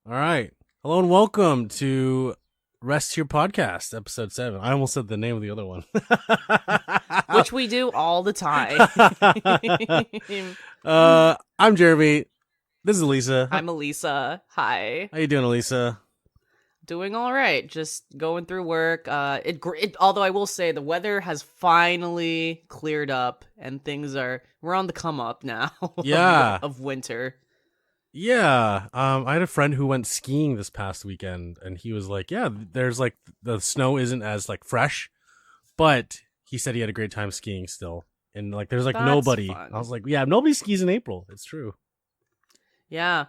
All right. Hello and welcome to Rest Here Podcast, episode 7. I almost said the name of the other one. Which we do all the time. I'm Jeremy. This is Alyssa. I'm Alyssa. Hi. How you doing, Alyssa? Doing all right. Just going through work. Although I will say the weather has finally cleared up and we're on the come up now. Yeah. of winter. Yeah. I had a friend who went skiing this past weekend, and he was like, yeah, there's like, the snow isn't as like fresh, but he said he had a great time skiing still. And like, there's like That's nobody. fun. I was like, yeah, nobody skis in April. It's true. Yeah.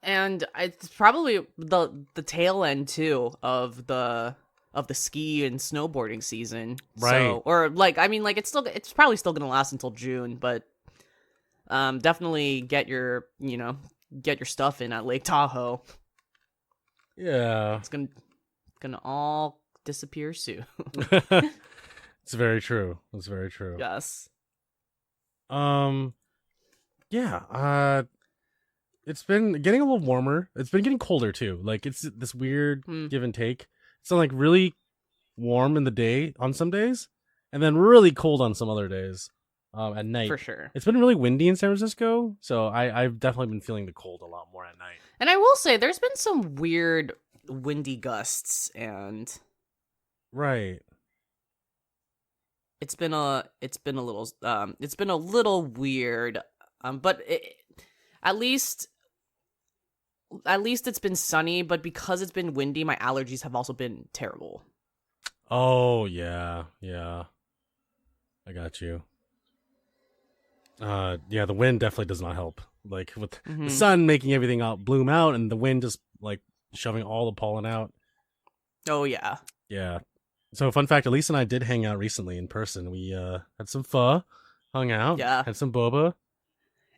And it's probably the tail end too of the ski and snowboarding season. Right. So, or like, I mean, like it's probably still gonna last until June, but definitely get your stuff in at Lake Tahoe. Yeah. It's gonna all disappear soon. It's very true. It's very true. Yes. Yeah. It's been getting a little warmer. It's been getting colder too. Like it's this weird give and take. It's like really warm in the day on some days, and then really cold on some other days. At night. For sure. It's been really windy in San Francisco, so I've definitely been feeling the cold a lot more at night. And I will say there's been some weird windy gusts, and Right. it's been a little weird. But at least it's been sunny, but because it's been windy, my allergies have also been terrible. Oh yeah. I got you. Yeah, the wind definitely does not help. Like with the sun making everything bloom out, and the wind just like shoving all the pollen out. Oh yeah. Yeah. So fun fact, Elise and I did hang out recently in person. We had some pho, hung out, had some boba.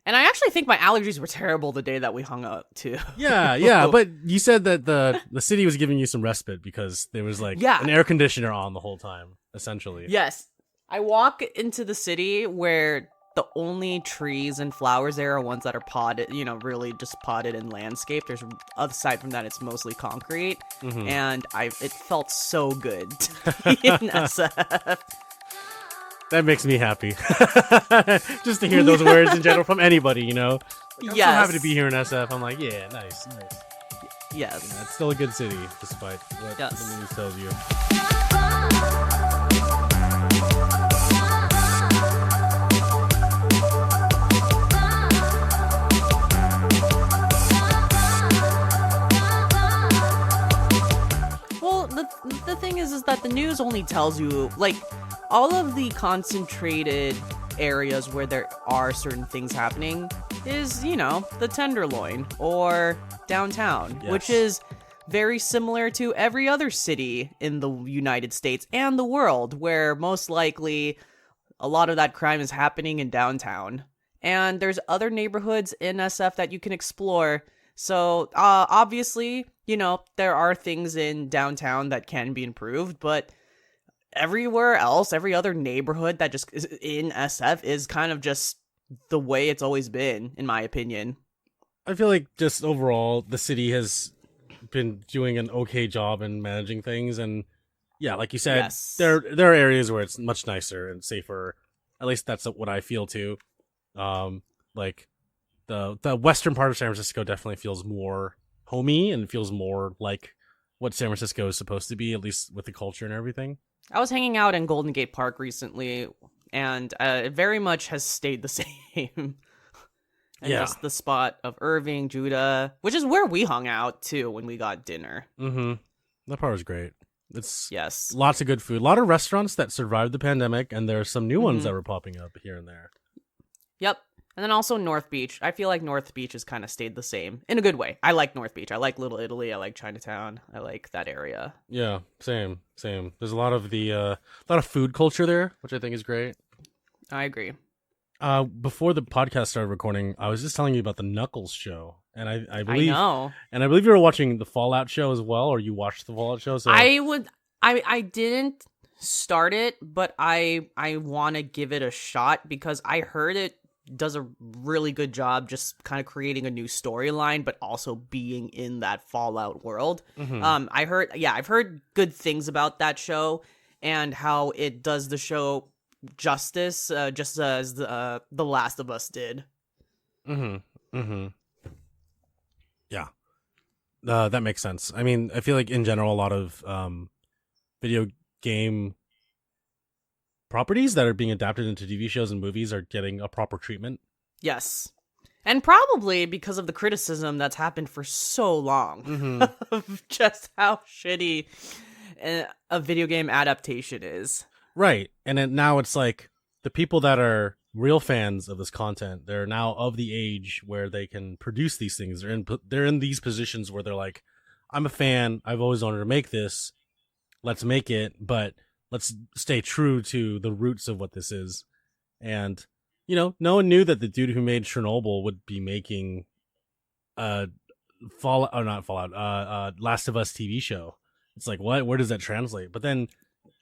And I actually think my allergies were terrible the day that we hung out too. Yeah, but you said that the city was giving you some respite because there was like an air conditioner on the whole time, essentially. Yes. I walk into the city where the only trees and flowers there are ones that are potted, really just potted in landscape. There's, aside from that, it's mostly concrete. And it felt so good to be in SF. That makes me happy. Just to hear those words in general from anybody, Like, I'm so happy to be here in SF. I'm like, yeah, nice. Yes. Yeah, it's still a good city, despite what the news tells you. The thing is that the news only tells you, like, all of the concentrated areas where there are certain things happening is, the Tenderloin or downtown, which is very similar to every other city in the United States and the world, where most likely a lot of that crime is happening in downtown. And there's other neighborhoods in SF that you can explore. So, obviously, there are things in downtown that can be improved, but everywhere else, every other neighborhood that just is in SF is kind of just the way it's always been, in my opinion. I feel like just overall, the city has been doing an okay job in managing things. And yeah, like you said, there are areas where it's much nicer and safer. At least that's what I feel too. Like the western part of San Francisco definitely feels more homey and feels more like what San Francisco is supposed to be, at least with the culture and everything. I was hanging out in Golden Gate Park recently, and it very much has stayed the same. And just the spot of Irving, Judah, which is where we hung out too when we got dinner. That part was great. It's Yes. Lots of good food. A lot of restaurants that survived the pandemic, and there are some new ones that were popping up here and there. Yep. And then also North Beach. I feel like North Beach has kind of stayed the same in a good way. I like North Beach. I like Little Italy. I like Chinatown. I like that area. Yeah, same. There's a lot of food culture there, which I think is great. I agree. Before the podcast started recording, I was just telling you about the Knuckles show, and I believe know. And I believe you were watching the Fallout show as well, or you watched the Fallout show. So I didn't start it, but I want to give it a shot because I heard it does a really good job just kind of creating a new storyline, but also being in that Fallout world. I've heard good things about that show and how it does the show justice, just as the Last of Us did. Yeah, that makes sense. I mean, I feel like in general, a lot of video game properties that are being adapted into TV shows and movies are getting a proper treatment. Yes. And probably because of the criticism that's happened for so long of just how shitty a video game adaptation is. Right. And then now it's like the people that are real fans of this content, they're now of the age where they can produce these things. They're in these positions where they're like, I'm a fan. I've always wanted to make this. Let's make it, but let's stay true to the roots of what this is. And, you know, no one knew that the dude who made Chernobyl would be making Last of Us TV show. It's like, what? Where does that translate? But then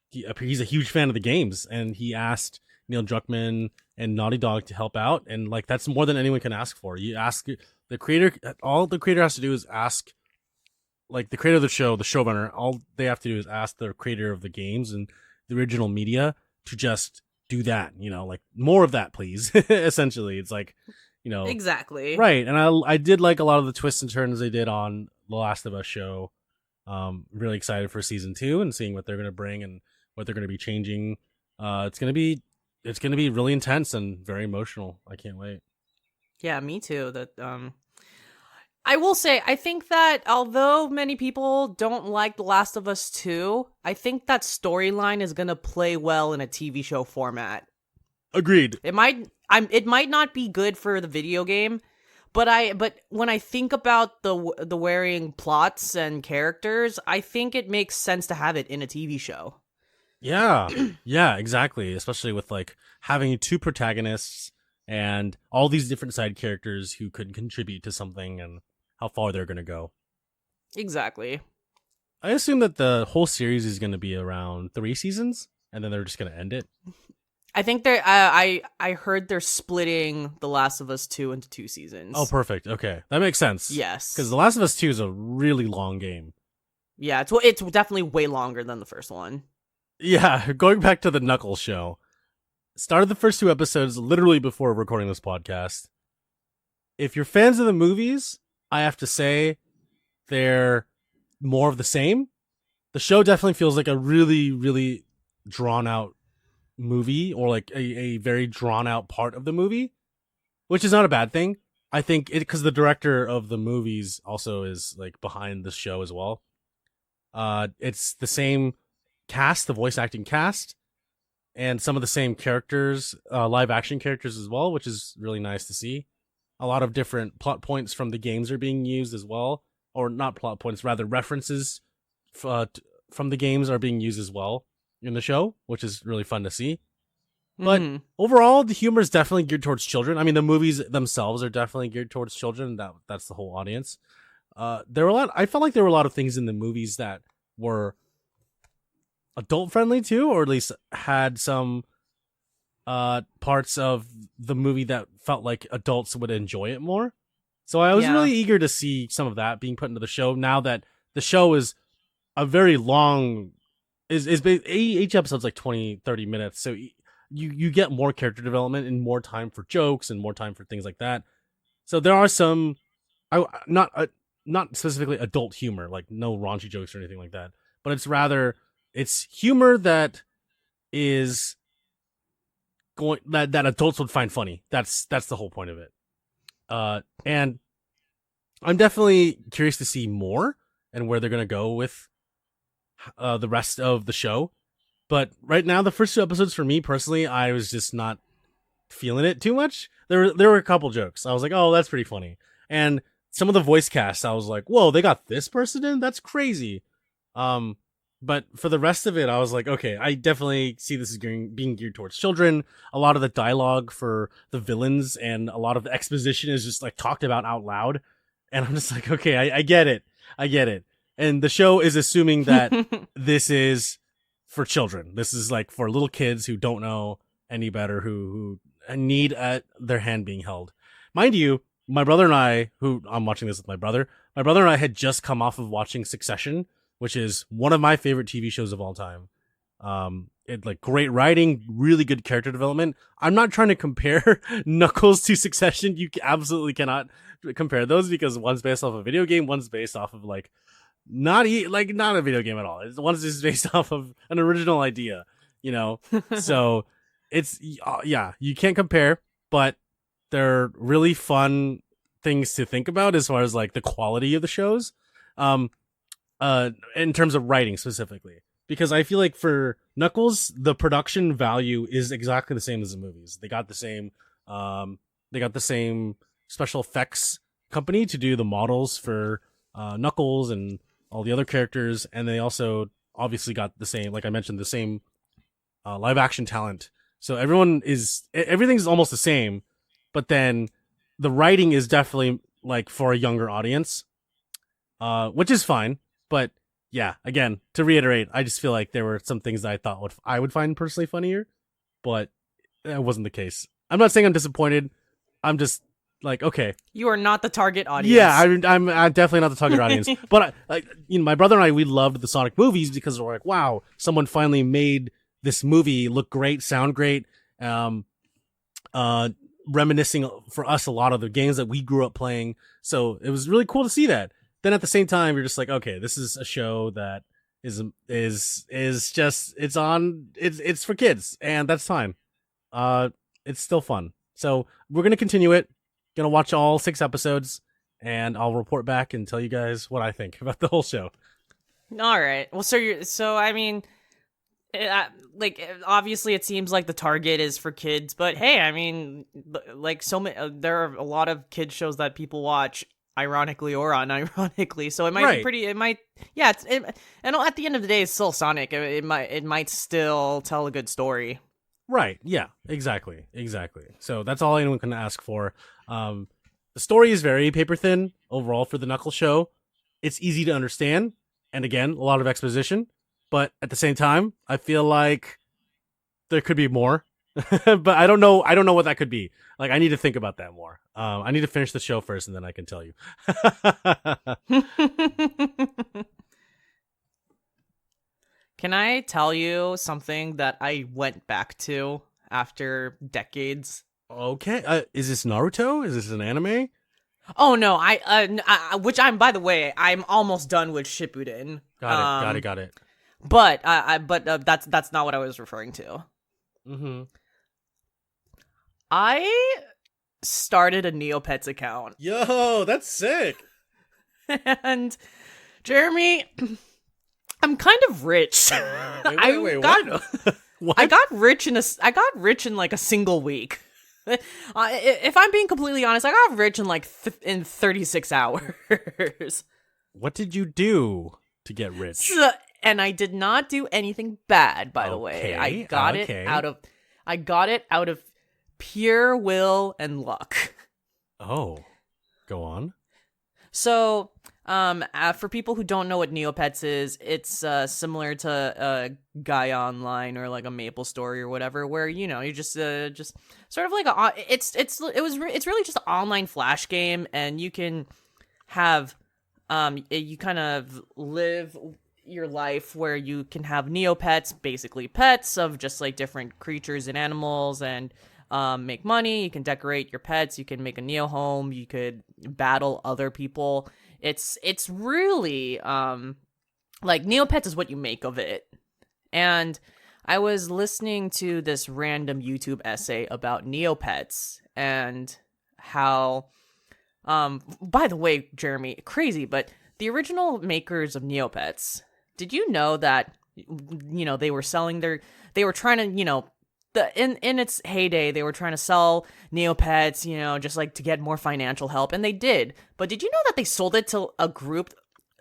he's a huge fan of the games, and he asked Neil Druckmann and Naughty Dog to help out, and like that's more than anyone can ask for. You ask the creator, all the creator has to do is ask, like the creator of the show, the showrunner, all they have to do is ask the creator of the games and the original media to just do that, you know, like more of that, please. Essentially, it's like, you know, exactly right. And I did like a lot of the twists and turns they did on the Last of Us show. Really excited for season 2 and seeing what they're going to bring and what they're going to be changing. It's going to be really intense and very emotional. I can't wait. Yeah, me too. I will say, I think that although many people don't like The Last of Us 2, I think that storyline is going to play well in a TV show format. Agreed. It might not be good for the video game, but when I think about the varying plots and characters, I think it makes sense to have it in a TV show. Yeah. Yeah, exactly. Especially with like having 2 protagonists and all these different side characters who could contribute to something and how far they're going to go. Exactly. I assume that the whole series is going to be around 3 seasons, and then they're just going to end it. I think they're. I heard they're splitting The Last of Us 2 into 2 seasons. Oh, perfect. Okay, that makes sense. Yes, because The Last of Us 2 is a really long game. Yeah, it's definitely way longer than the first one. Yeah, going back to the Knuckles show, started the first 2 episodes literally before recording this podcast. If you're fans of the movies, I have to say they're more of the same. The show definitely feels like a really, really drawn out movie, or like a very drawn out part of the movie, which is not a bad thing. I think it, because the director of the movies also is like behind the show as well. It's the same cast, the voice acting cast, and some of the same characters, live action characters as well, which is really nice to see. A lot of different plot points from the games are being used as well, or not plot points, rather references from the games are being used as well in the show, which is really fun to see. But overall, the humor is definitely geared towards children. I mean, the movies themselves are definitely geared towards children. That's the whole audience. There were a lot. I felt like there were a lot of things in the movies that were adult friendly too, or at least had some parts of the movie that felt like adults would enjoy it more. So I was really eager to see some of that being put into the show. Now that the show is a very long, each episode's like 20-30 minutes, so you get more character development and more time for jokes and more time for things like that. So there are some, not specifically adult humor, like no raunchy jokes or anything like that, but it's humor that is going that adults would find funny. That's the whole point of it. And I'm definitely curious to see more and where they're gonna go with the rest of the show. But right now, the first 2 episodes for me personally, I was just not feeling it too much. There were a couple jokes. I was like, oh, that's pretty funny. And some of the voice casts, I was like, whoa, they got this person in? That's crazy. But for the rest of it, I was like, okay, I definitely see this as being geared towards children. A lot of the dialogue for the villains and a lot of the exposition is just like talked about out loud. And I'm just like, okay, I get it. I get it. And the show is assuming that this is for children. This is like for little kids who don't know any better, who need their hand being held. Mind you, my brother and I, who I'm watching this with my brother and I had just come off of watching Succession, which is one of my favorite TV shows of all time. It like great writing, really good character development. I'm not trying to compare Knuckles to Succession. You absolutely cannot compare those because one's based off a video game, one's based off of like not a video game at all. One's just based off of an original idea, you know. So it's you can't compare, but they're really fun things to think about as far as like the quality of the shows, in terms of writing specifically. Because I feel like for Knuckles, the production value is exactly the same as the movies. They got the same special effects company to do the models for Knuckles and all the other characters, and they also obviously got the same, like I mentioned, the same live action talent. So everything's almost the same, but then the writing is definitely like for a younger audience, which is fine. But yeah, again, to reiterate, I just feel like there were some things that I thought I would find personally funnier, but that wasn't the case. I'm not saying I'm disappointed. I'm just like, okay, you are not the target audience. Yeah, I'm definitely not the target audience. But my brother and I, we loved the Sonic movies because we're like, wow, someone finally made this movie look great, sound great, reminiscing for us a lot of the games that we grew up playing. So it was really cool to see that. Then at the same time, you're just like, okay, this is a show that is just it's for kids, and that's fine. It's still fun. So we're gonna continue it. Gonna watch all 6 episodes, and I'll report back and tell you guys what I think about the whole show. All right. Well, so I mean, obviously it seems like the target is for kids, but hey, I mean, like there are a lot of kids shows that people watch, ironically or unironically, so it might be pretty. It might, yeah. And at the end of the day, it's still Sonic. It might still tell a good story. Right. Yeah. Exactly. So that's all anyone can ask for. The story is very paper thin overall for the Knuckles show. It's easy to understand, and again, a lot of exposition. But at the same time, I feel like there could be more. But I don't know what that could be. Like, I need to think about that more. I need to finish the show first, and then I can tell you. Can I tell you something that I went back to after decades? Okay. Is this Naruto? Is this an anime? Oh no, which I'm, by the way, I'm almost done with Shippuden. Got it. But that's not what I was referring to. Mm-hmm. I started a Neopets account. Yo, that's sick. And Jeremy, I'm kind of rich. Wait, what? What? I got rich in like a single week. If I'm being completely honest, I got rich in like in 36 hours. What did you do to get rich? And I did not do anything bad, by the way. I got it out of pure will and luck. Oh, go on. So, for people who don't know what Neopets is, it's similar to Gaia Online or like a Maple Story or whatever, where you just sort of like it's really just an online flash game, and you can have you kind of live your life where you can have Neopets, basically pets of just like different creatures and animals, and make money. You can decorate your pets. You can make a Neo home. You could battle other people. It's really like Neopets is what you make of it. And I was listening to this random YouTube essay about Neopets and how by the way, Jeremy, crazy, but the original makers of Neopets, did you know that they were trying to, in its heyday, they were trying to sell Neopets, just like to get more financial help, and they did. But did you know that they sold it to a group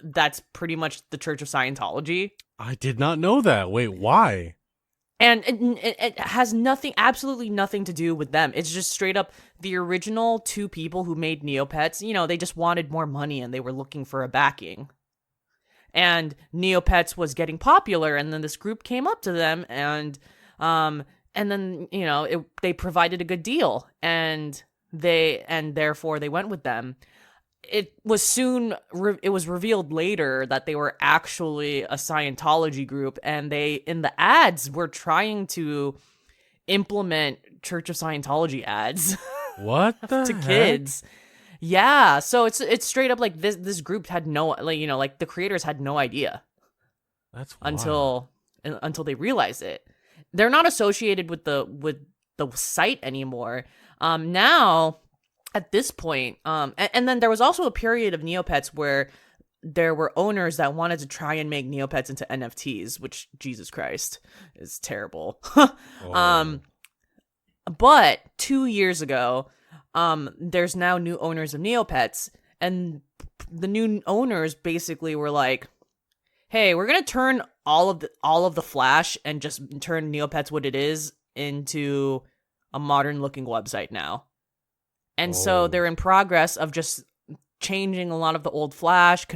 that's pretty much the Church of Scientology? I did not know that. Wait, why? And it has absolutely nothing to do with them. It's just straight up the original 2 people who made Neopets. They just wanted more money and they were looking for a backing. And Neopets was getting popular, and then this group came up to them and and then, you know, they provided a good deal, and therefore they went with them. It was revealed later that they were actually a Scientology group, and they, in the ads, were trying to implement Church of Scientology ads. What the to heck? kids. Yeah, so it's straight up like this group had no, like, you know, like the creators had no idea. That's wild. until they realized it. They're not associated with the site anymore. Now at this point, and then there was also a period of Neopets where there were owners that wanted to try and make Neopets into NFTs, which, Jesus Christ, is terrible. Oh. But 2 years ago, there's now new owners of Neopets, and the new owners basically were like, "Hey, we're gonna turn all of the Flash and just turn Neopets what it is into a modern looking website now." And so they're in progress of just changing a lot of the old Flash,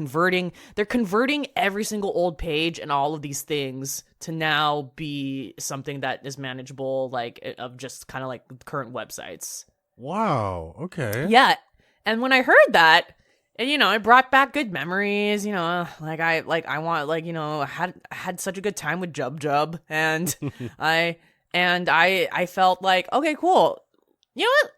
they're converting every single old page and all of these things to now be something that is manageable, like, of just kind of like current websites. Wow. Okay. Yeah. And when I heard that, and, you know, it brought back good memories, you know, I had such a good time with Jub, and I felt like, okay, cool. You know what?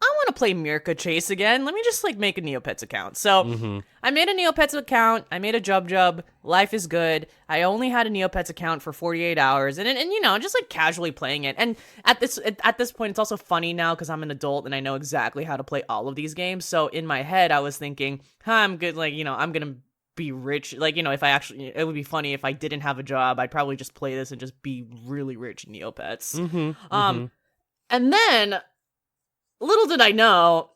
I want to play Mirka Chase again. Let me just, like, make a Neopets account. So I made a Neopets account. I made a Jub. Life is good. I only had a Neopets account for 48 hours, and you know, just like casually playing it. And at this point, it's also funny now because I'm an adult and I know exactly how to play all of these games. So in my head, I was thinking, I'm good. Like, you know, I'm gonna be rich. Like, you know, it would be funny if I didn't have a job. I'd probably just play this and just be really rich in Neopets. And then, little did I know,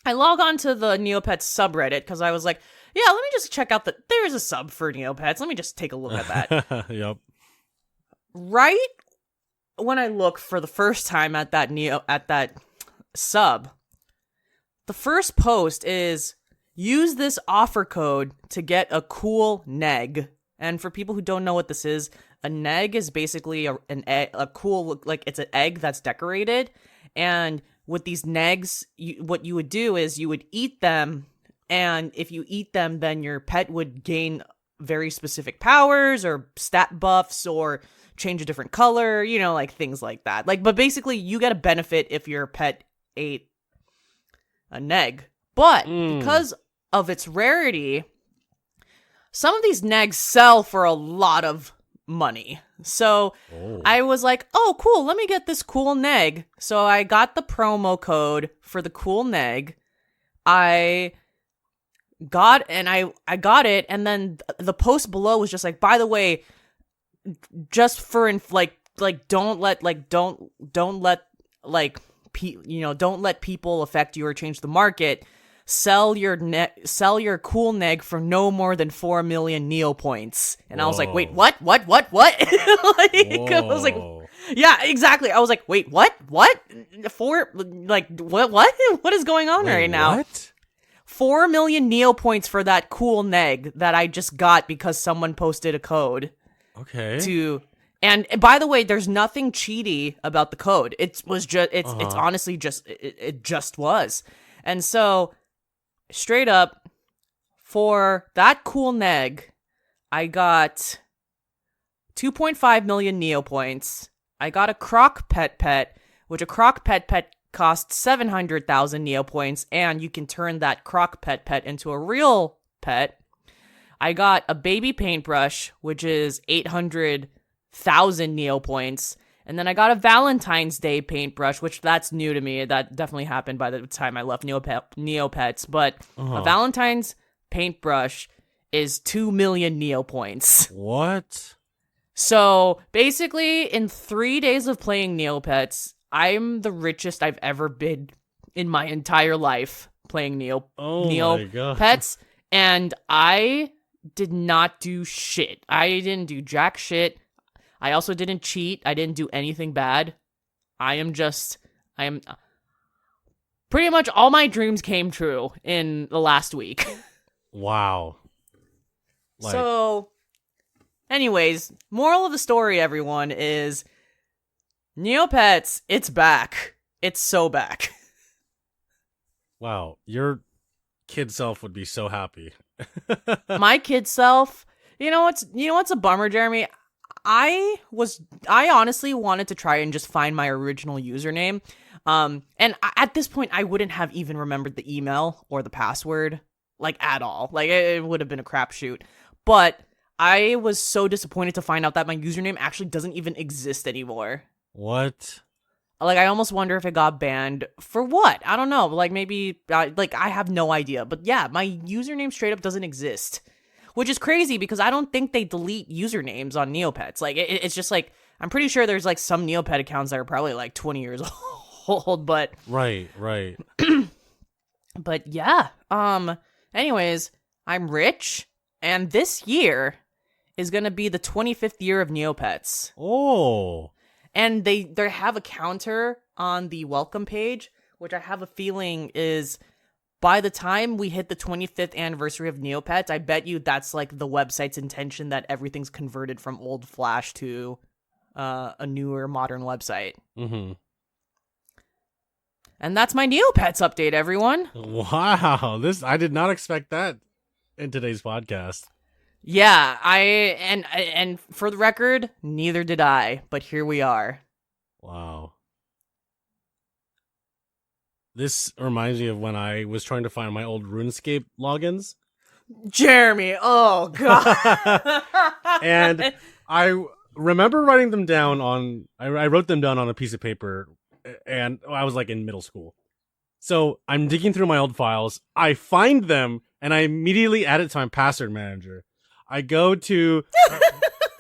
I log on to the Neopets subreddit because I was like, yeah, let me just check out there's a sub for Neopets. Let me just take a look at that. Yep. Right when I look for the first time at that sub, the first post is, use this offer code to get a cool Negg. And for people who don't know what this is, a Negg is basically a cool, like, it's an egg that's decorated. And with these Neggs, what you would do is you would eat them, and if you eat them, then your pet would gain very specific powers or stat buffs or change a different color, you know, like things like that. Like, but basically, you get a benefit if your pet ate a Negg. But because of its rarity, some of these Neggs sell for a lot of money. So I was like, oh, cool, let me get this cool Negg. So I got the promo code for the cool Negg. I got it, and then the post below was just like, by the way, just for don't let people affect you or change the market. Sell your cool Negg for no more than 4 million Neopoints. And I was like, wait, what? Like, I was like, yeah, exactly. I was like, wait, what? What? What is going on right now? What? 4 million Neopoints for that cool Negg that I just got because someone posted a code. Okay. And by the way, there's nothing cheaty about the code. It's honestly just, it just was. And so, straight up, for that cool Negg, I got 2.5 million Neopoints. I got a Croc Pet, which a Croc Pet costs 700,000 Neopoints, and you can turn that Croc Pet into a real pet. I got a baby paintbrush, which is 800,000 Neopoints. And then I got a Valentine's Day paintbrush, which that's new to me. That definitely happened by the time I left Neopets. But a Valentine's paintbrush is 2 million Neopoints. What? So basically, in 3 days of playing Neopets, I'm the richest I've ever been in my entire life playing Neopets. And I did not do shit. I didn't do jack shit. I also didn't cheat. I didn't do anything bad. I am pretty much all my dreams came true in the last week. Wow. So, anyways, moral of the story, everyone, is Neopets, it's back. It's so back. Wow, your kid self would be so happy. My kid self, you know what's a bummer, Jeremy? I honestly wanted to try and just find my original username. At this point, I wouldn't have even remembered the email or the password, like, at all. Like, it would have been a crapshoot. But I was so disappointed to find out that my username actually doesn't even exist anymore. What? Like, I almost wonder if it got banned for what? I don't know. Like, maybe, I have no idea. But yeah, my username straight up doesn't exist. Which is crazy because I don't think they delete usernames on Neopets. Like, it's just like, I'm pretty sure there's like some Neopet accounts that are probably like 20 years old, but. Right. But yeah. Anyways, I'm rich, and this year is gonna be the 25th year of Neopets. Oh. And they have a counter on the welcome page, which I have a feeling is by the time we hit the 25th anniversary of Neopets, I bet you that's like the website's intention that everything's converted from old Flash to a newer modern website. Mm-hmm. And that's my Neopets update, everyone. Wow, I did not expect that in today's podcast. Yeah, and for the record, neither did I, but here we are. Wow. This reminds me of when I was trying to find my old RuneScape logins. Jeremy, oh god. And I remember writing them down I wrote them down on a piece of paper, and I was like in middle school. So I'm digging through my old files. I find them, and I immediately add it to my password manager. I go to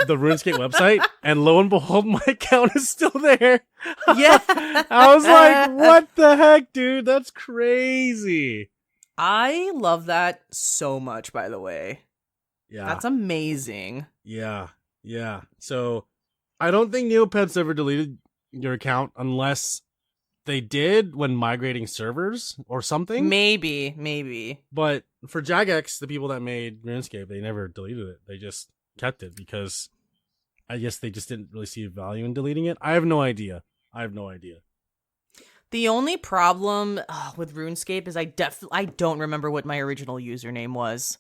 the RuneScape website, and lo and behold, my account is still there. Yeah. I was like, what the heck, dude? That's crazy. I love that so much, by the way. Yeah. That's amazing. Yeah. So I don't think Neopets ever deleted your account unless they did when migrating servers or something. Maybe. But for Jagex, the people that made RuneScape, they never deleted it. They just kept it because I guess they just didn't really see value in deleting it. I have no idea. The only problem with RuneScape is I don't remember what my original username was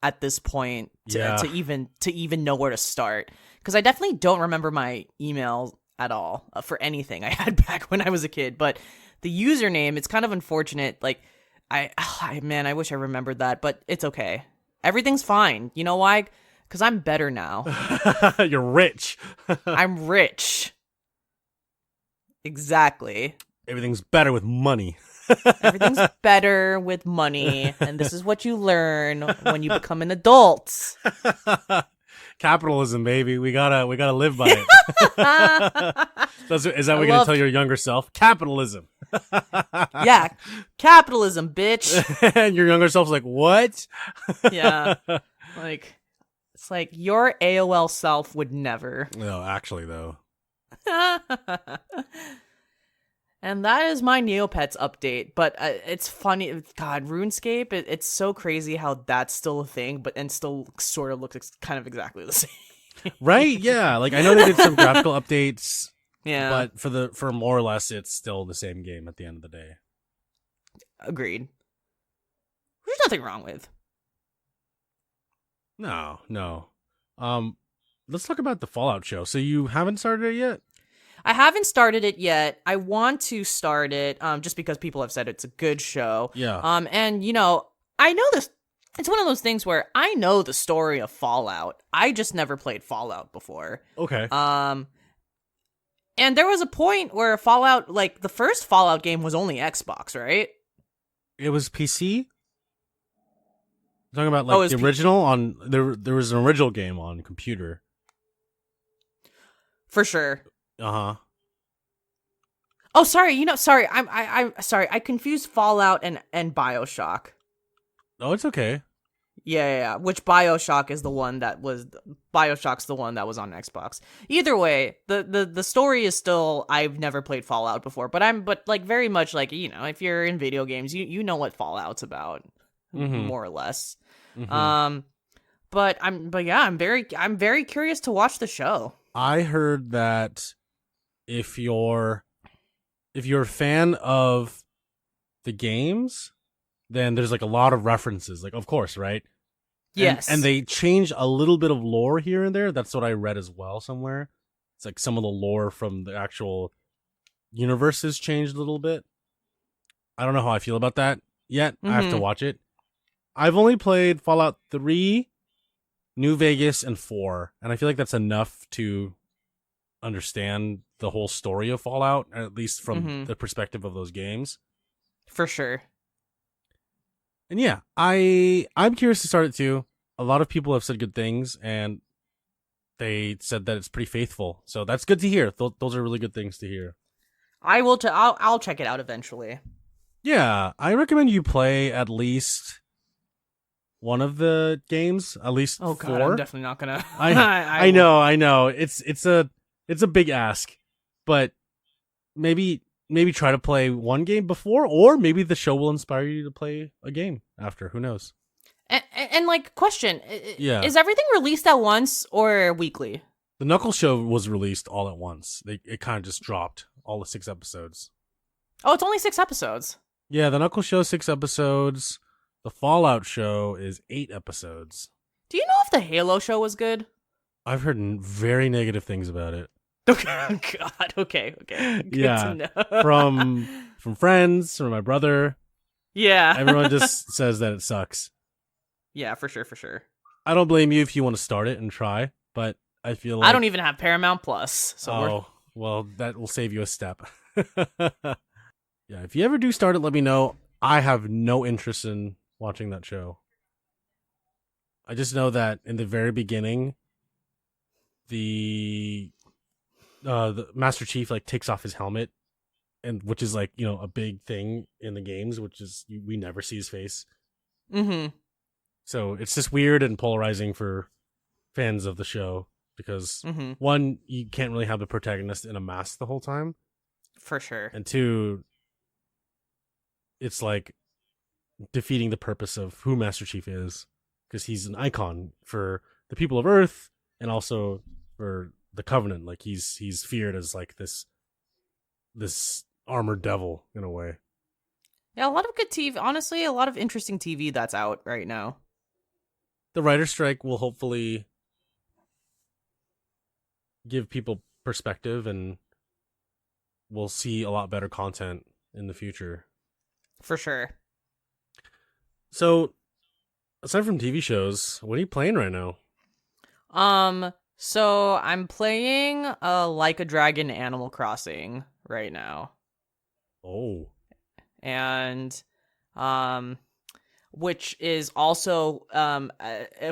at this point to even know where to start, because I definitely don't remember my email at all for anything I had back when I was a kid. But the username, it's kind of unfortunate. Like I wish I remembered that, but it's okay. Everything's fine. You know why? Because I'm better now. You're rich. I'm rich. Exactly. Everything's better with money. Everything's better with money, and this is what you learn when you become an adult. Capitalism, baby. We gotta live by it. Is that what you're gonna tell your younger self? Capitalism. Yeah, capitalism, bitch. And your younger self's like, what? Yeah, like it's like your AOL self would never. No, actually, though. And that is my Neopets update. But it's funny. God, RuneScape, it's so crazy how that's still a thing, and still sort of looks kind of exactly the same. Right? Yeah. Like, I know they did some graphical updates. Yeah. But for more or less, it's still the same game at the end of the day. Agreed. There's nothing wrong with. No. Let's talk about the Fallout show. So you haven't started it yet? I haven't started it yet. I want to start it, just because people have said it's a good show. Yeah. And I know this. It's one of those things where I know the story of Fallout. I just never played Fallout before. Okay. And there was a point where Fallout, like the first Fallout game, was only Xbox, right? It was PC. Talking about like the original on there was an original game on computer. For sure. Uh-huh. Oh, sorry. Sorry. I'm sorry. I confused Fallout and BioShock. Oh, it's okay. Yeah. Which BioShock's the one that was on Xbox. Either way, the story is still, I've never played Fallout before, but like very much like, if you're in video games, you know what Fallout's about, more or less. Mm-hmm. But I'm very curious to watch the show. I heard that if you're a fan of the games, then there's like a lot of references. Like, of course, right? Yes. And they change a little bit of lore here and there. That's what I read as well somewhere. It's like some of the lore from the actual universe has changed a little bit. I don't know how I feel about that yet. I have to watch it. I've only played Fallout 3, New Vegas, and 4, and I feel like that's enough to understand the whole story of Fallout, at least from the perspective of those games. For sure. And yeah, I'm curious to start it too. A lot of people have said good things, and they said that it's pretty faithful. So that's good to hear. Those are really good things to hear. I'll check it out eventually. Yeah, I recommend you play at least one of the games, at least 4. I'm definitely not gonna. I know. It's a big ask, but maybe try to play one game before, or maybe the show will inspire you to play a game after. Who knows? And like, question, yeah, is everything released at once or weekly? The Knuckles show was released all at once. It kind of just dropped all the 6 episodes. Oh, it's only 6 episodes. Yeah, the Knuckles show 6 episodes. The Fallout show is 8 episodes. Do you know if the Halo show was good? I've heard very negative things about it. Okay, God. Okay. Good to know. from friends, from my brother. Yeah. Everyone just says that it sucks. Yeah, for sure. I don't blame you if you want to start it and try, but I feel like... I don't even have Paramount Plus, so well, that will save you a step. Yeah, if you ever do start it, let me know. I have no interest in watching that show. I just know that in the very beginning, the Master Chief like takes off his helmet, and which is like, a big thing in the games, which is we never see his face. So it's just weird and polarizing for fans of the show because one, you can't really have the protagonist in a mask the whole time, for sure, and 2, it's like defeating the purpose of who Master Chief is, because he's an icon for the people of Earth and also for the Covenant. Like he's feared as like this armored devil in a way. Yeah, a lot of good TV. Honestly, a lot of interesting TV that's out right now. The writer's strike will hopefully give people perspective, and we'll see a lot better content in the future. For sure. So, aside from TV shows, what are you playing right now? So I'm playing Like a Dragon Animal Crossing right now. Oh. And which is also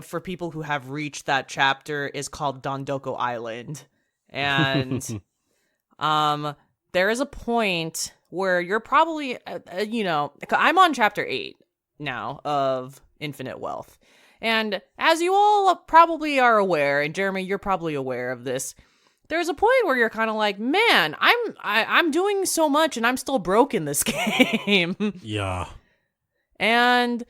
for people who have reached that chapter, is called Dondoko Island. And there is a point where you're probably I'm on chapter 8 now of Infinite Wealth. And as you all probably are aware, and Jeremy, you're probably aware of this, there's a point where you're kind of like, man, I'm doing so much and I'm still broke in this game. Yeah. And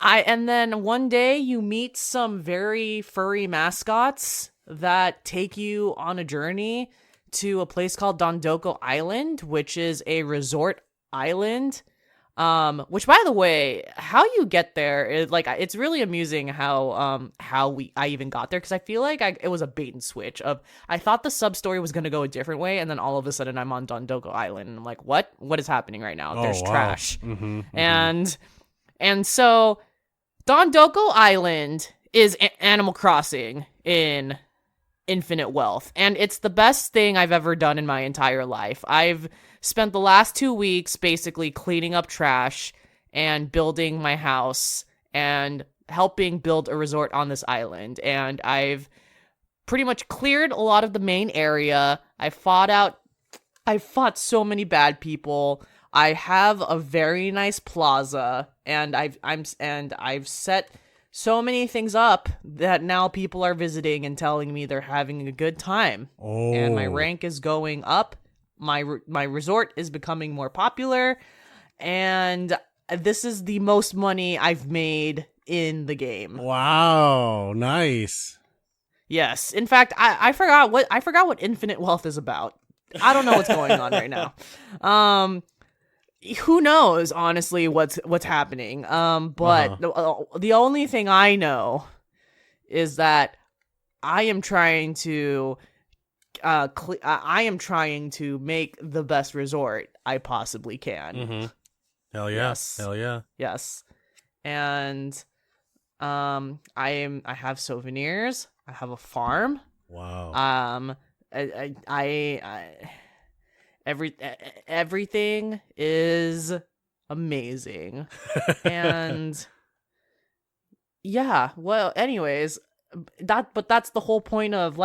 then one day you meet some very furry mascots that take you on a journey to a place called Dondoko Island, which is a resort island. Which, by the way, how you get there is like, it's really amusing how I even got there, because I feel like it was a bait and switch of, I thought the sub story was gonna go a different way, and then all of a sudden I'm on Dondoko Island and I'm like, what is happening right now? There's trash. And so Dondoko Island is Animal Crossing in Infinite Wealth, and it's the best thing I've ever done in my entire life. I've spent the last 2 weeks basically cleaning up trash and building my house and helping build a resort on this island, and I've pretty much cleared a lot of the main area. I fought so many bad people. I have a very nice plaza, and I've set so many things up that now people are visiting and telling me they're having a good time. Oh. And my rank is going up. My resort is becoming more popular, and this is the most money I've made in the game. Wow, nice. Yes. In fact, I forgot what infinite wealth is about. I don't know what's going on right now. Who knows, honestly, what's happening. But the only thing I know is that I am trying to make the best resort I possibly can. Mm-hmm. Hell yeah. Yes. Hell yeah. Yes. And I have souvenirs. I have a farm. Wow. Everything is amazing. And yeah, well, anyways, that's the whole point of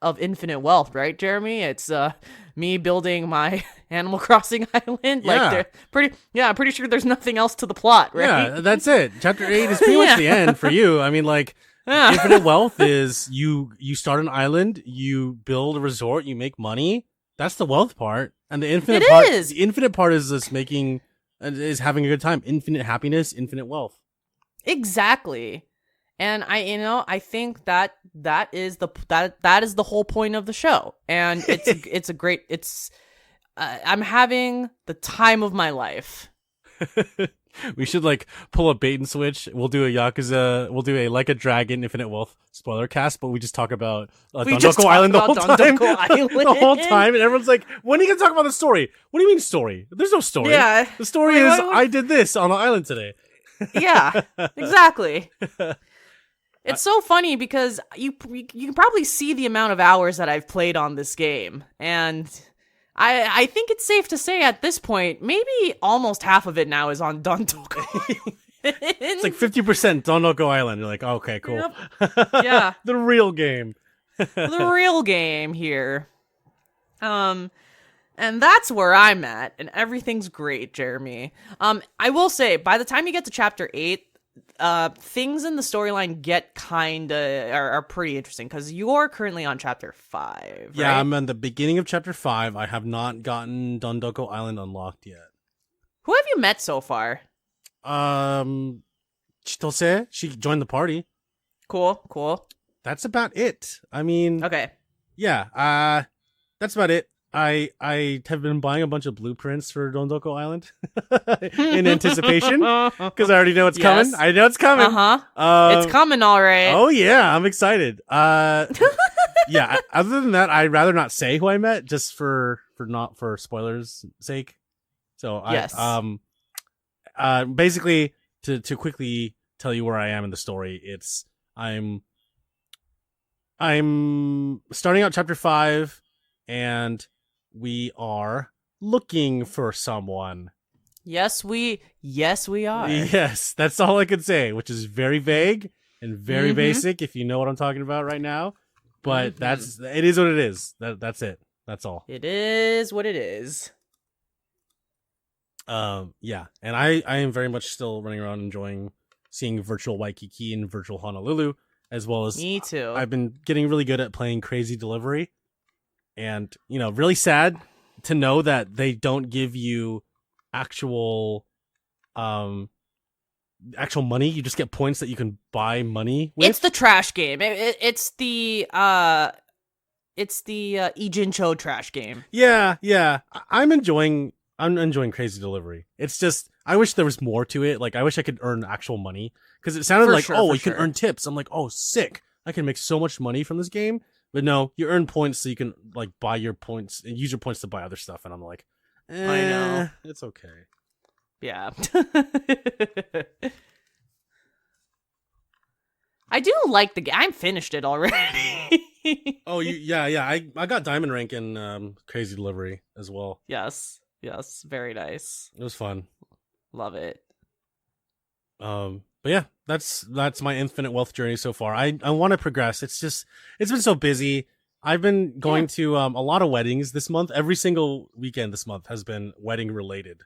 of infinite wealth, right, Jeremy? It's me building my Animal Crossing island. Yeah. I'm pretty sure there's nothing else to the plot, right? Yeah, that's it. Chapter 8 is pretty much the end for you. I mean, like, infinite wealth is you start an island, you build a resort, you make money. That's the wealth part. And the infinite part is just is having a good time. Infinite happiness, infinite wealth. Exactly. And I think that is the whole point of the show. And I'm having the time of my life. We should pull a bait and switch. We'll do a Yakuza. We'll do a Like a Dragon Infinite Wealth spoiler cast, but we just talk about Dondoko Island the whole time. The whole time, and everyone's like, "When are you gonna talk about the story? What do you mean story? There's no story. Yeah, the story is I did this on the island today." Yeah, exactly. It's so funny because you can probably see the amount of hours that I've played on this game, and I think it's safe to say at this point, maybe almost half of it now is on Dondoko Island. It's like 50% Dondoko Island. You're like, oh, okay, cool. Yep. Yeah. The real game. The real game here. And that's where I'm at, and everything's great, Jeremy. I will say, by the time you get to chapter 8, things in the storyline get are pretty interesting because you're currently on chapter 5. Right? Yeah, I'm on the beginning of chapter 5. I have not gotten Dondoko Island unlocked yet. Who have you met so far? Chitose. She joined the party. Cool. That's about it. I mean, okay. Yeah. That's about it. I have been buying a bunch of blueprints for Dondoko Island in anticipation because I already know it's coming. I know it's coming. It's coming, all right. Oh yeah, I'm excited. Yeah. Other than that, I'd rather not say who I met, just for spoilers' sake. So yes. Basically to quickly tell you where I am in the story, I'm starting out chapter 5, and we are looking for someone. Yes, we are. Yes, that's all I could say, which is very vague and very basic, if you know what I'm talking about right now. But it is what it is. That's it. That's all. It is what it is. Yeah, and I am very much still running around enjoying seeing virtual Waikiki and virtual Honolulu, as well as me too. I've been getting really good at playing Crazy Delivery. And, really sad to know that they don't give you actual money. You just get points that you can buy money with. It's the trash game. It's the Ijincho trash game. Yeah. I'm enjoying Crazy Delivery. It's just, I wish there was more to it. Like, I wish I could earn actual money, because it sounded you can earn tips. I'm like, oh, sick. I can make so much money from this game. But no, you earn points so you can buy your points and use your points to buy other stuff. And I'm like, I know, it's okay. Yeah. I do like the game. I finished it already. Oh, yeah. I got diamond rank in Crazy Delivery as well. Yes, very nice. It was fun. Love it. But yeah, that's my infinite wealth journey so far. I want to progress. It's been so busy. I've been going to a lot of weddings this month. Every single weekend this month has been wedding related.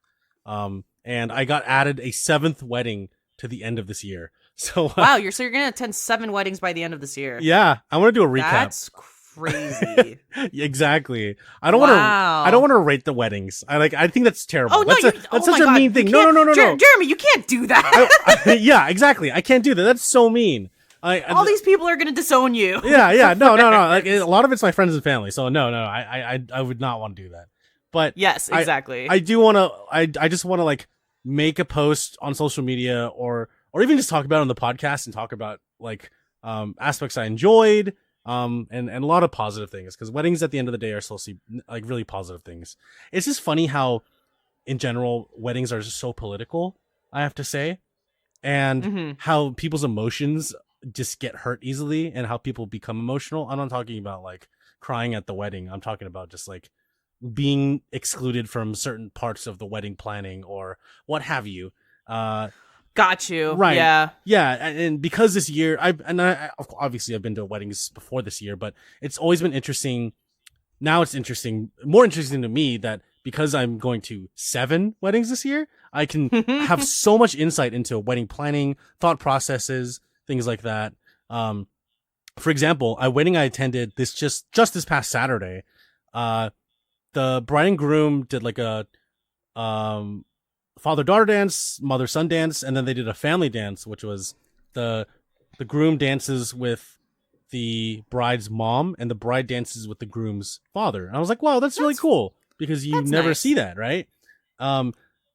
And I got added a 7th wedding to the end of this year. So wow, you're gonna attend 7 weddings by the end of this year. Yeah, I want to do a recap. That's crazy. Exactly. I don't want to rate the weddings. I think that's terrible. Oh, no, that's such a mean thing. No. Jeremy, you can't do that. Yeah, exactly. I can't do that. That's so mean. All these people are gonna disown you. Yeah. No. Like a lot of it's my friends and family. So no. I would not want to do that. But yes, exactly. I do want to. I just want to like make a post on social media or even just talk about it on the podcast and talk about like aspects I enjoyed. And a lot of positive things, because weddings at the end of the day are supposed to be like really positive things. It's just funny how, in general, weddings are just so political, I have to say, and how people's emotions just get hurt easily, and how people become emotional. I'm not talking about like crying at the wedding. I'm talking about just like being excluded from certain parts of the wedding planning or what have you. Got you. Right. Yeah. And because this year, obviously I've been to weddings before this year, but it's always been interesting. Now it's more interesting to me that because I'm going to 7 weddings this year, I can have so much insight into wedding planning, thought processes, things like that. For example, a wedding I attended just this past Saturday, the bride and groom did like a father-daughter dance, mother-son dance, and then they did a family dance, which was the groom dances with the bride's mom and the bride dances with the groom's father. And I was like, wow, that's really cool, because you never see that, right?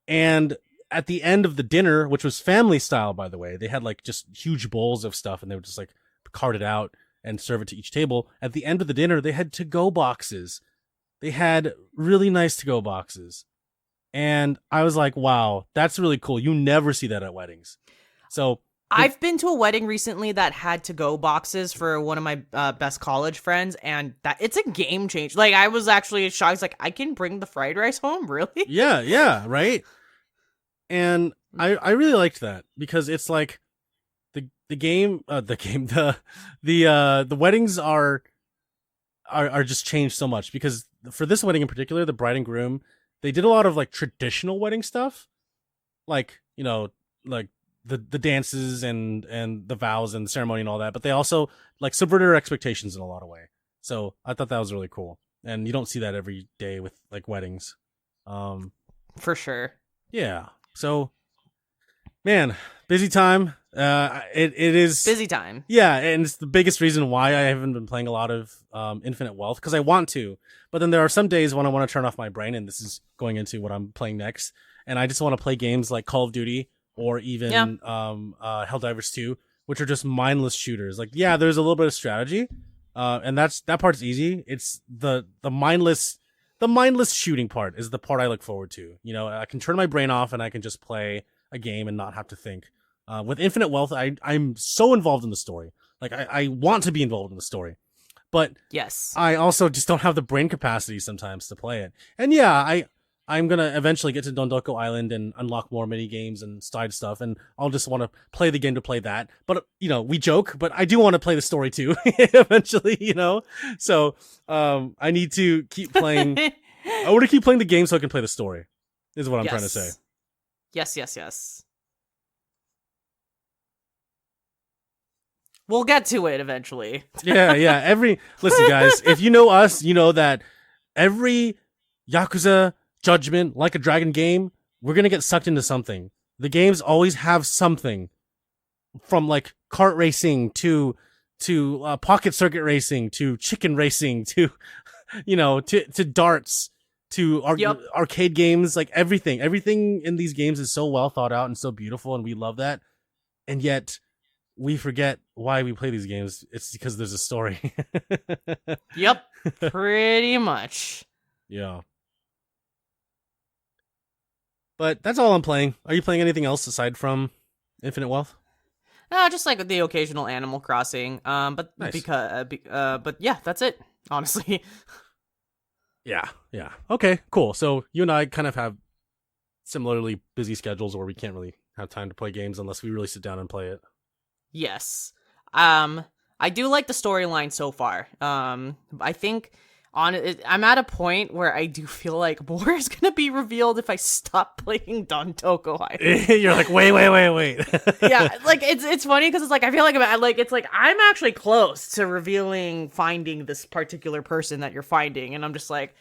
And at the end of the dinner, which was family style, by the way, they had like just huge bowls of stuff and they would just like cart it out and serve it to each table. At the end of the dinner, they had to-go boxes. They had really nice to-go boxes. And I was like, wow, that's really cool. You never see that at weddings. So I've been to a wedding recently that had to-go boxes for one of my best college friends, and that it's a game changer. Like, I was actually shocked. I was like, I can bring the fried rice home? Really? Yeah, right? And I really liked that, because it's like the weddings are just changed so much, because for this wedding in particular, the bride and groom, they did a lot of like traditional wedding stuff, like, you know, like the dances and the vows and the ceremony and all that, but they also like subverted our expectations in a lot of way. So I thought that was really cool, and you don't see that every day with like weddings. For sure. Yeah. So, man, busy time. It is busy time. Yeah, and it's the biggest reason why I haven't been playing a lot of Infinite Wealth, because I want to, but then there are some days when I want to turn off my brain, and this is going into what I'm playing next, and I just want to play games like Call of Duty or even Helldivers 2, which are just mindless shooters. Like, yeah, there's a little bit of strategy, and that part's easy. It's the mindless shooting part is the part I look forward to. You know, I can turn my brain off and I can just play a game and not have to think. With Infinite Wealth, I'm so involved in the story. Like, I want to be involved in the story, but yes, I also just don't have the brain capacity sometimes to play it. And yeah, I'm gonna eventually get to Dondoko Island and unlock more mini games and side stuff, and I'll just want to play the game to play that. But you know, we joke, but I do want to play the story too eventually. You know, so I need to keep playing. I want to keep playing the game so I can play the story. Is what I'm trying to say. Yes. We'll get to it eventually. Yeah. Listen, guys, if you know us, you know that every Yakuza Judgment Like a Dragon game, we're gonna get sucked into something. The games always have something, from like kart racing to pocket circuit racing to chicken racing to to darts to arcade games. Like everything in these games is so well thought out and so beautiful, and we love that. And yet we forget why we play these games. It's because there's a story. Yep, pretty much. Yeah. But that's all I'm playing. Are you playing anything else aside from Infinite Wealth? Just like the occasional Animal Crossing. But nice. But yeah, that's it. Honestly. Yeah. Okay, cool. So you and I kind of have similarly busy schedules where we can't really have time to play games unless we really sit down and play it. Yes. I do like the storyline so far. I think I'm at a point where I do feel like more is gonna be revealed if I stop playing Dondoko Island. You're like, wait. Yeah, like it's funny because it's like I feel like I'm actually close to finding this particular person that you're finding, and I'm just like,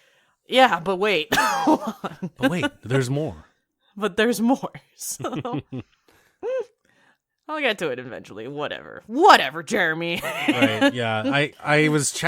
yeah, but wait, hold on. But wait, there's more. But there's more. So. I'll get to it eventually. Whatever, Jeremy. Right, yeah. I was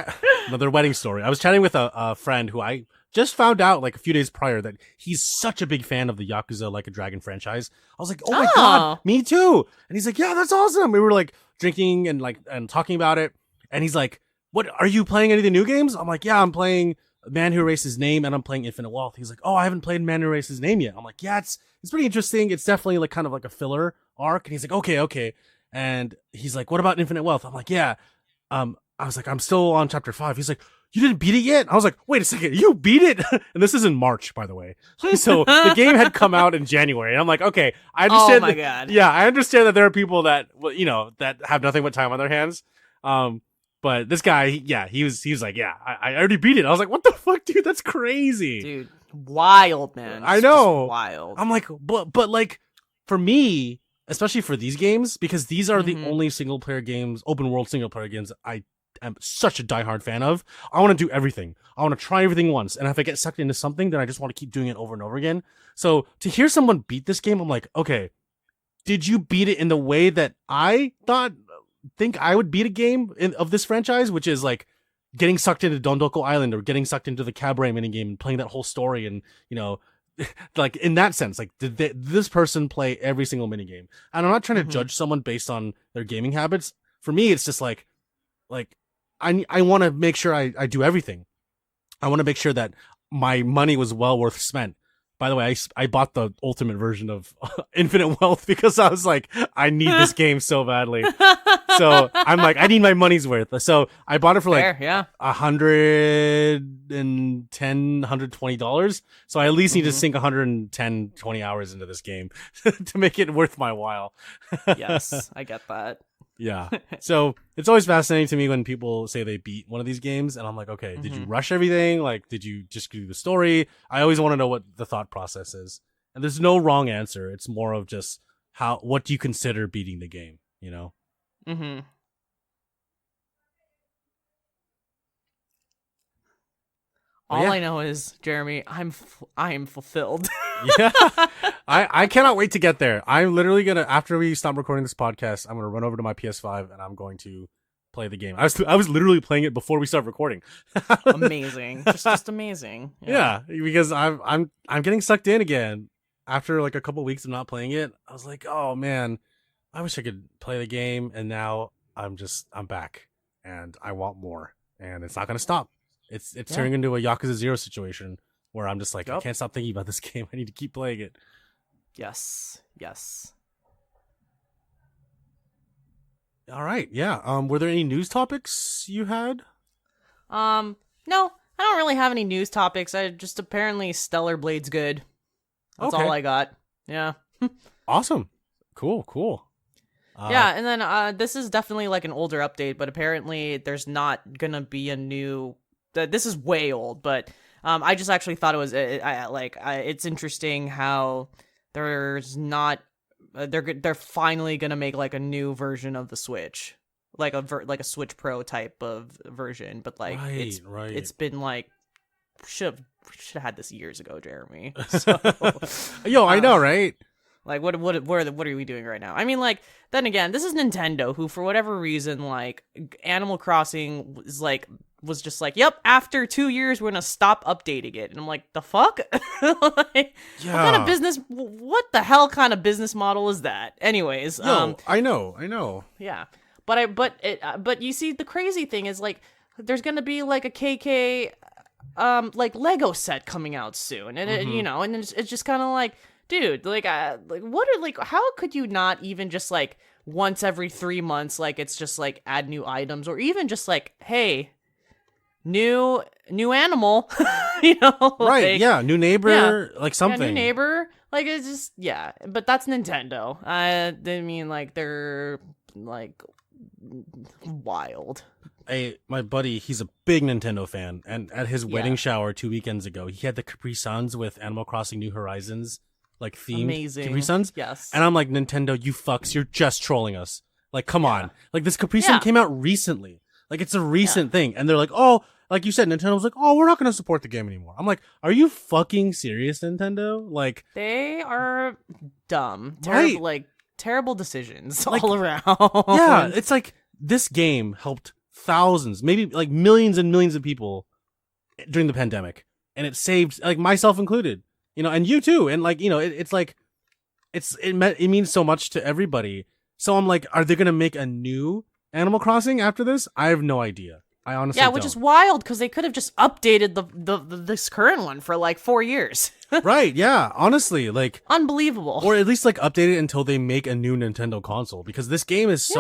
another wedding story. I was chatting with a friend who I just found out like a few days prior that he's such a big fan of the Yakuza Like a Dragon franchise. I was like, oh my god, me too. And he's like, yeah, that's awesome. We were like drinking and talking about it. And he's like, what, are you playing any of the new games? I'm like, yeah, I'm playing Man Who Erased His Name and I'm playing Infinite Wealth. He's like, oh, I haven't played Man Who Erased His Name yet. I'm like, yeah, it's pretty interesting. It's definitely like kind of like a filler arc. And he's like, okay. And he's like, what about Infinite Wealth? I'm like, yeah. I was like, I'm still on chapter 5. He's like, you didn't beat it yet? I was like, wait a second, you beat it? And this is in March, by the way. So the game had come out in January. And I'm like, okay, I understand. Oh my God. Yeah, I understand that there are people that, that have nothing but time on their hands. But this guy, he was like, yeah, I already beat it. I was like, what the fuck, dude? That's crazy. Dude, wild, man. I know. Wild. I'm like, but like, for me, especially for these games, because these are the only open world single player games I am such a diehard fan of. I want to do everything. I want to try everything once. And if I get sucked into something, then I just want to keep doing it over and over again. So to hear someone beat this game, I'm like, okay, did you beat it in the way that I think I would beat a game of this franchise, which is like getting sucked into Dondoko Island or getting sucked into the cabaret minigame and playing that whole story and, like in that sense, like did this person play every single minigame? And I'm not trying to judge someone based on their gaming habits. For me, it's just like I want to make sure I do everything. I want to make sure that my money was well worth spent. By the way, I bought the ultimate version of Infinite Wealth because I was like, I need this game so badly. So I'm like, I need my money's worth. So I bought it for like $120. So I at least need to sink 120 hours into this game to make it worth my while. Yes, I get that. Yeah. So it's always fascinating to me when people say they beat one of these games and I'm like, okay, did you rush everything? Like, did you just do the story? I always want to know what the thought process is. And there's no wrong answer. It's more of just what do you consider beating the game, Mm-hmm. All I know is, Jeremy, I am fulfilled. Yeah, I cannot wait to get there. I'm literally gonna, after we stop recording this podcast, I'm gonna run over to my PS5 and I'm going to play the game. I was literally playing it before we started recording. Amazing, just amazing. Yeah, because I'm getting sucked in again after like a couple weeks of not playing it. I was like, oh man, I wish I could play the game, and now I'm back and I want more, and it's not gonna stop. It's turning into a Yakuza 0 situation where I'm just like, I can't stop thinking about this game. I need to keep playing it. Yes. All right. Yeah. Were there any news topics you had? No, I don't really have any news topics. I just apparently Stellar Blade's good. That's all I got. Yeah. Awesome. Cool. Yeah, and then this is definitely like an older update, but apparently there's not gonna be a new. This is way old, but I just actually thought it was it's interesting how there's not they're finally gonna make like a new version of the Switch, like a Switch Pro type of version, but like it's been like should have had this years ago, Jeremy. So, yo, I know, right? Like what are we doing right now? I mean, like, then again, this is Nintendo, who for whatever reason, like, Animal Crossing was just like, yep, after 2 years we're gonna stop updating it, and I'm like, the fuck? What kind of business? What the hell kind of business model is that? Anyways, I know. Yeah, but you see, the crazy thing is, like, there's gonna be like a KK like Lego set coming out soon, and and it's just kind of like, dude, like what are, like, how could you not even just like once every 3 months, like, it's just like add new items, or even just like, hey, new animal, right? Like, yeah, new neighbor, like something. Yeah, new neighbor, like, it's just, yeah. But that's Nintendo. I mean, like, they're like wild. My buddy, he's a big Nintendo fan, and at his wedding shower 2 weekends ago, he had the Capri Suns with Animal Crossing New Horizons, like, themed Amazing. Capri Suns. Yes. And I'm like, Nintendo, you fucks, you're just trolling us. Like, come on. Like, this Capri Sun came out recently. Like, it's a recent thing. And they're like, oh, like you said, Nintendo was like, oh, we're not going to support the game anymore. I'm like, are you fucking serious, Nintendo? Like, they are dumb. Right. Like, terrible decisions Like, all around. Yeah, it's like this game helped thousands, maybe like millions and millions of people during the pandemic, and it saved like myself included, and you too, and like it's like it means so much to everybody. So I'm like, are they gonna make a new Animal Crossing after this? I have no idea. I honestly which is wild because they could have just updated this current one for like 4 years. Right, yeah, honestly, like unbelievable. Or at least like update it until they make a new Nintendo console, because this game is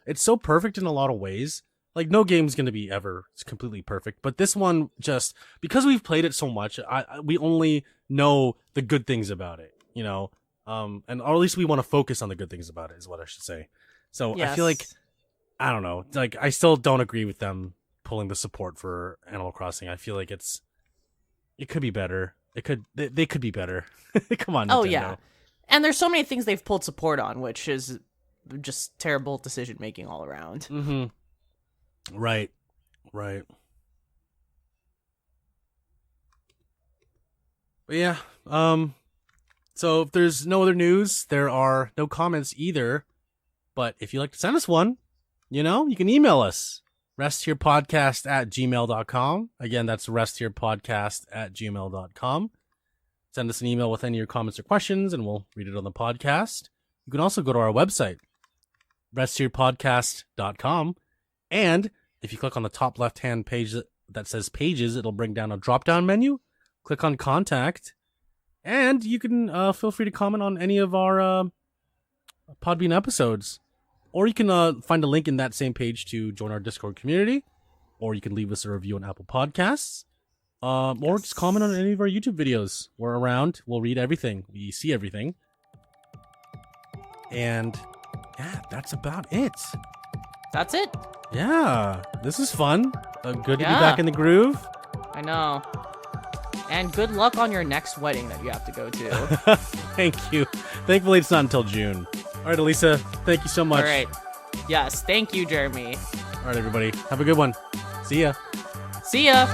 it's so perfect in a lot of ways. Like no game's gonna be ever completely perfect, but this one, just because we've played it so much, we only know the good things about it, and or at least we want to focus on the good things about it, is what I should say. So I feel like, I don't know, like I still don't agree with them pulling the support for Animal Crossing. I feel like it could be better. They could be better. Come on, Nintendo. Oh yeah, and there's so many things they've pulled support on, which is just terrible decision making all around. Mm-hmm. Right. But yeah, so if there's no other news, there are no comments either. But if you'd like to send us one, you can email us. restherepodcast@gmail.com. Again, that's restherepodcast@gmail.com. Send us an email with any of your comments or questions, and we'll read it on the podcast. You can also go to our website, restherepodcast.com. And if you click on the top left-hand page that says Pages, it'll bring down a drop-down menu. Click on Contact, and you can feel free to comment on any of our Podbean episodes. Or you can find a link in that same page to join our Discord community. Or you can leave us a review on Apple Podcasts. Or just comment on any of our YouTube videos. We're around. We'll read everything. We see everything. And yeah, that's about it. That's it. Yeah, this is fun. Good to be back in the groove. I know. And good luck on your next wedding that you have to go to. Thank you. Thankfully, it's not until June. All right, Alyssa, thank you so much. All right. Yes, thank you, Jeremy. All right, everybody. Have a good one. See ya. See ya.